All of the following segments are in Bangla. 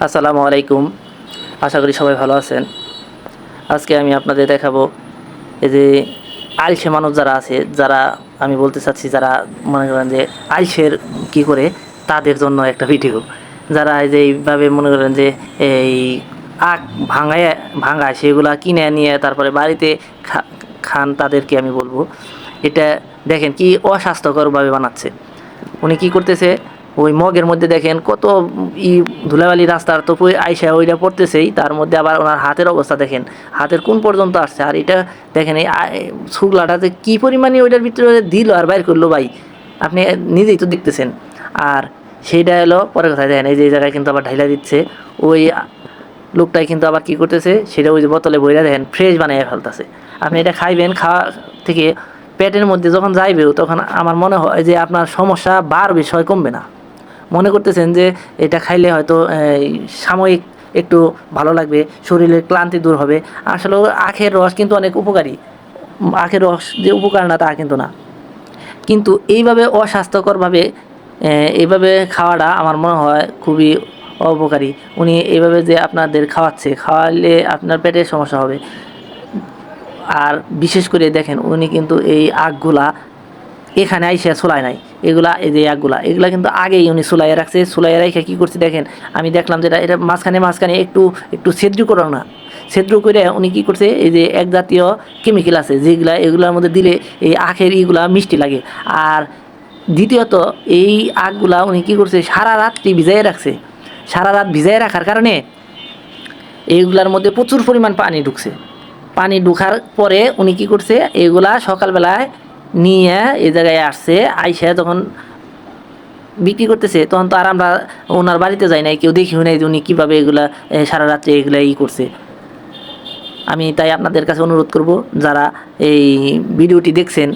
আসসালামু আলাইকুম। আশা করি সবাই ভালো আছেন। আজকে আমি আপনাদের দেখাবো এই যে আইলসে মানুষ যারা আছে, যারা আমি বলতে চাচ্ছি যারা মনে করেন যে আইলসের কি করে তাদের জন্য একটা ভিডিও। যারা এই যে এইভাবে মনে করেন যে এই আখ ভাঙায় ভাঙায় সেগুলা কিনে নিয়ে তারপরে বাড়িতে খান, তাদেরকে আমি বলবো এটা দেখেন কি অস্বাস্থ্যকরভাবে বানাচ্ছে। উনি কি করতেছে, ওই মগের মধ্যে দেখেন কত ই ধুলাবালি, রাস্তার তো আইসা ওইটা পড়তেছেই, তার মধ্যে আবার ওনার হাতের অবস্থা দেখেন, হাতের কোন পর্যন্ত আসছে। আর এটা দেখেন এই শুকলাটা যে কী পরিমাণে ওইটার ভিতরে দিল আর বাইর করলো ভাই, আপনি নিজেই তো দেখতেছেন। আর সেইটা এলো পরে কথা, দেখেন এই যে জায়গায় কিন্তু আবার ঢাইলা দিচ্ছে ওই লোকটাই, কিন্তু আবার কি করতেছে সেটা ওই যে বোতলে বইরা দেখেন ফ্রেশ বানিয়ে ফেলতেছে। আপনি এটা খাইবেন, খাওয়া থেকে পেটের মধ্যে যখন যাইবেও তখন আমার মনে হয় যে আপনার সমস্যা বাড়বে, বিষয় কমবে না। মনে করতেছেন যে এটা খাইলে হয়তো সাময়িক একটু ভালো লাগবে, শরীরের ক্লান্তি দূর হবে। আসলে আখের রস কিন্তু অনেক উপকারী। আখের রস যে উপকার না তা কিন্তু না, কিন্তু এইভাবে অস্বাস্থ্যকরভাবে এইভাবে খাওয়াটা আমার মনে হয় খুবই অপকারী। উনি এইভাবে যে আপনাদের খাওয়ালে আপনার পেটের সমস্যা হবে। আর বিশেষ করে দেখেন উনি কিন্তু এই আখগুলা এখানে আইসা চুলায় নাই, এগুলা এই যে এগুলা কিন্তু আগেই উনি চুলাইয়ে রাখছে। চুলাইয়ে রেখে কী করছে দেখেন, আমি দেখলাম যেটা এটা মাঝখানে মাঝখানে একটু একটু ছেদ্র করো না, ছেদ্র করে উনি কী করছে, এই যে এক জাতীয় কেমিক্যাল আছে যেগুলা এগুলার মধ্যে দিলে এই আখের ইগুলা মিষ্টি লাগে। আর দ্বিতীয়ত এই আখগুলা উনি কী করছে, সারা রাত্রি ভিজাইয়ে রাখছে। সারা রাত ভিজাইয়ে রাখার কারণে এইগুলার মধ্যে প্রচুর পরিমাণ পানি ঢুকছে। পানি ঢুকার পরে উনি কী করছে, এগুলা সকালবেলায় নিয়ে এই জায়গায় আসছে, আইসা যখন বিক্রি করতেছে তখন তো আর আমরা ওনার বাড়িতে যাই নাই, কেউ দেখিও নাই যে উনি কীভাবে এগুলা সারা রাত্রে এগুলা করছে। আমি তাই আপনাদের কাছে অনুরোধ করব, যারা এই ভিডিওটি দেখছেন,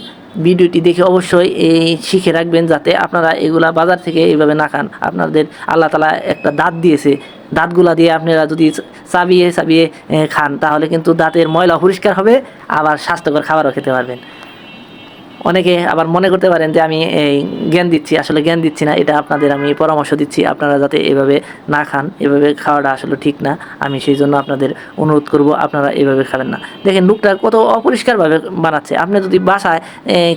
ভিডিওটি দেখে অবশ্যই এই শিখে রাখবেন যাতে আপনারা এগুলা বাজার থেকে এইভাবে না খান। আপনাদের আল্লাহ তাআলা একটা দাঁত দিয়েছে, দাঁতগুলা দিয়ে আপনারা যদি চাবিয়ে চাবিয়ে খান তাহলে কিন্তু দাঁতের ময়লা পরিষ্কার হবে, আবার স্বাস্থ্যকর খাবারও খেতে পারবেন। অনেকে আবার মনে করতে পারেন যে আমি এই জ্ঞান দিচ্ছি, আসলে জ্ঞান দিচ্ছি না, এটা আপনাদের আমি পরামর্শ দিচ্ছি আপনারা যাতে এভাবে না খান। এভাবে খাওয়াটা আসলে ঠিক না, আমি সেই জন্য আপনাদের অনুরোধ করব আপনারা এভাবে খাবেন না। দেখেন লোকটা কত অপরিষ্কারভাবে বানাচ্ছে। আপনি যদি বাসায়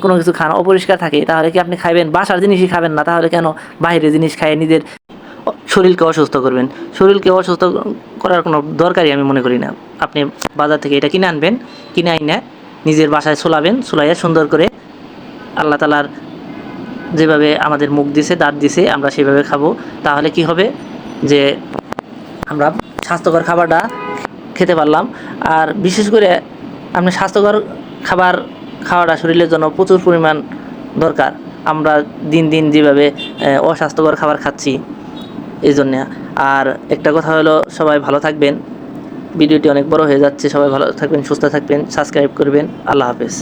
কোনো কিছু খান অপরিষ্কার থাকে তাহলে কি আপনি খাইবেন? বাসার জিনিসই খাবেন না, তাহলে কেন বাইরের জিনিস খায় নিজের শরীরকে অসুস্থ করবেন? শরীরকে অসুস্থ করার কোনো দরকারই আমি মনে করি না। আপনি বাজার থেকে এটা কিনে আনবেন, কিনে আইনে নিজের বাসায় ছোলাবেন, ছোলাইয়া সুন্দর করে আল্লাহ তালার যেভাবে আমাদের মুখ দিছে, দাঁত দিছে, আমরা সেভাবে খাবো। তাহলে কি হবে যে আমরা স্বাস্থ্যকর খাবারটা খেতে পারলাম। আর বিশেষ করে আপনি স্বাস্থ্যকর খাবার খাওয়াটা শরীরের জন্য প্রচুর পরিমাণ দরকার। আমরা দিন দিন যেভাবে অস্বাস্থ্যকর খাবার খাচ্ছি এই জন্যে। আর একটা কথা হলো, সবাই ভালো থাকবেন। ভিডিওটি অনেক বড় হয়ে যাচ্ছে, সবাই ভালো থাকবেন, সুস্থ থাকবেন, সাবস্ক্রাইব করবেন। আল্লাহ হাফেজ।